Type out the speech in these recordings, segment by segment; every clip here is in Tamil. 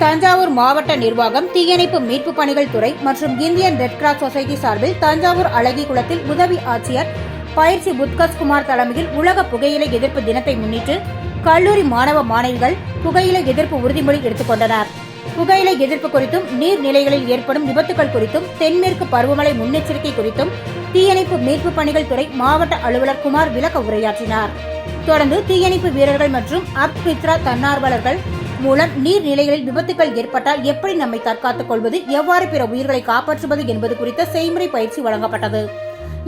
தஞ்சாவூர் மாவட்ட நிர்வாகம், தீயணைப்பு மீட்பு பணிகள் துறை மற்றும் இந்தியன் ரெட் கிராஸ் சொசைட்டி சார்பில் தஞ்சாவூர் அழகிகுளத்தில் உதவி ஆட்சியர் பயிற்சி புத்கஸ்குமார் தலைமையில் உலக புகையிலை எதிர்ப்பு தினத்தை முன்னிட்டு கல்லூரி மாணவ மாணவிகள் புகையிலை எதிர்ப்பு உறுதிமொழி எடுத்துக்கொண்டனர். புகையிலை எதிர்ப்பு குறித்தும், நீர்நிலைகளில் ஏற்படும் விபத்துகள் குறித்தும், தென்மேற்கு பருவமழை முன்னெச்சரிக்கை குறித்தும் தீயணைப்பு மீட்பு பணிகள் துறை மாவட்ட அலுவலர் குமார் விளக்க உரையாற்றினார். தொடர்ந்து தீயணைப்பு வீரர்கள் மற்றும் அப்மித்ரா தன்னார்வலர்கள் மூலம் நீர்நிலைகளில் விபத்துகள் ஏற்பட்டால் எப்படி நம்மை தற்காத்துக் கொள்வது, எவ்வாறு பிற உயிர்களை காப்பாற்றுவது என்பது குறித்த செய்முறை பயிற்சி வழங்கப்பட்டது.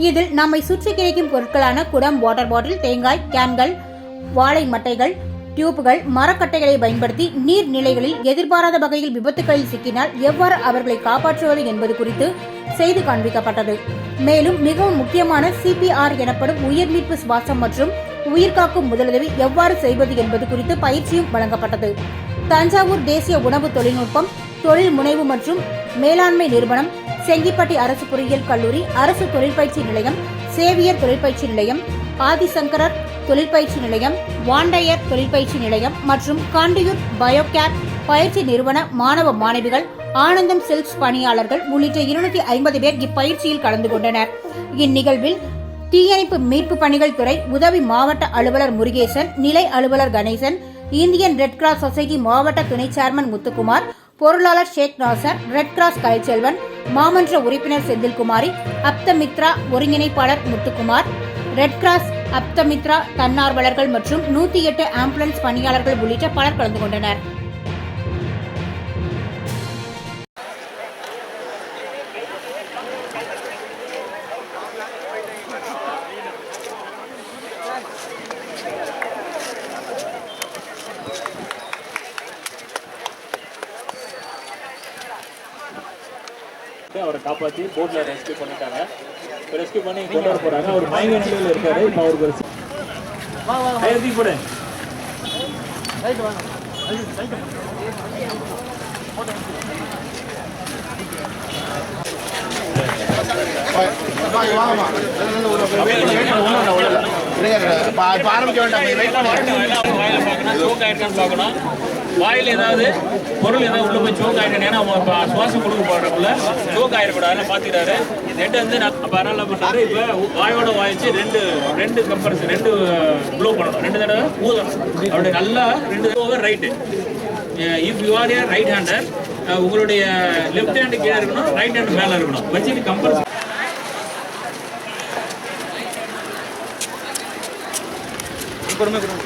இதில் நம்மை சுற்றி கிடைக்கும் பொருட்களான குடம், வாட்டர் பாட்டில், தேங்காய், கேன்கள், வாழை மட்டைகள், டியூப்கள், மரக்கட்டைகளை பயன்படுத்தி நீர்நிலைகளில் எதிர்பாராத வகையில் விபத்துகளில் சிக்கினால் எவ்வாறு அவர்களை காப்பாற்றுவது என்பது குறித்து செய்து காண்பிக்கப்பட்டது. மேலும் மிகவும் முக்கியமான CPR எனப்படும் உயிர் மீட்பு சுவாசம் மற்றும் உயிர்காக்கும் முதலுதவி எவ்வாறு செய்வது என்பது குறித்து பயிற்சியும் வழங்கப்பட்டது. தஞ்சாவூர் தேசிய உணவு தொழில்நுட்பம், தொழில் முனைவு மற்றும் மேலாண்மை நிறுவனம், செங்கிப்பட்டி அரசு பொறியியல் கல்லூரி, அரசு தொழிற்பயிற்சி நிலையம், சேவியர் தொழிற்பயிற்சி நிலையம், ஆதிசங்கரர் தொழிற்பயிற்சி நிலையம், வாண்டையர் தொழிற்பயிற்சி நிலையம் மற்றும் காண்டியூர் பயோகேர் பயிற்சி நிறுவன மாணவ மாணவிகள், ஆனந்தம் சில்க்ஸ் பணியாளர்கள் உள்ளிட்ட 250 பேர் இப்பயிற்சியில் கலந்து கொண்டனர். இந்நிகழ்வில் தீயணைப்பு மீட்பு பணிகள் துறை உதவி மாவட்ட அலுவலர் முருகேசன், நிலை அலுவலர் Ganesan, Indian red cross society மாவட்ட துணை சேர்மன் முத்துக்குமார், பொருளாளர் ஷேக் நாசர், ரெட் கிராஸ் கலைச்செல்வன், மாமன்ற உறுப்பினர் செந்தில்குமாரி, அப்தமித்ரா ஒருங்கிணைப்பாளர் முத்துக்குமார், ரெட் கிராஸ் அப்தமித்ரா தன்னார்வலர்கள் மற்றும் 108 ஆம்புலன்ஸ் பணியாளர்கள் உள்ளிட்ட பலர் கலந்து கொண்டனர். அவரை காப்பாற்றி போட்டில் ரெஸ்கியூ பண்ணிட்டாங்க. ரெஸ்கியூ பண்ணி கொண்டு வர போகிறாங்க. அவர் மயங்க நிலையில் இருக்காரு. இப்போ அவருக்கு போடு பார்க்கணும். வாயில் ஏதாவது பொருள் ஏதாவது உள்ள போய் சோக் ஆகிட்டேன். ஏன்னா சுவாசம் கொடுக்க போடுறக்குள்ள சோக் ஆகிடக்கூடாது பார்த்துக்கிறாரு. நெட்டு வந்து அப்போ அதனால பண்ணுறாரு. இப்போ வாயோட வாய்ச்சி ரெண்டு கம்பர்ஸ் 2 ப்ளோ பண்ணணும். 2 தடவை ஊதணும். அப்படி நல்லா 2 தடவை right. If you R A right hander, உங்களுடைய லெஃப்ட் ஹேண்டு கீழே இருக்கணும், ரைட் ஹேண்டு மேலே இருக்கணும். வச்சுட்டு கம்பர்ஸ் பொறுமை கொடுங்க.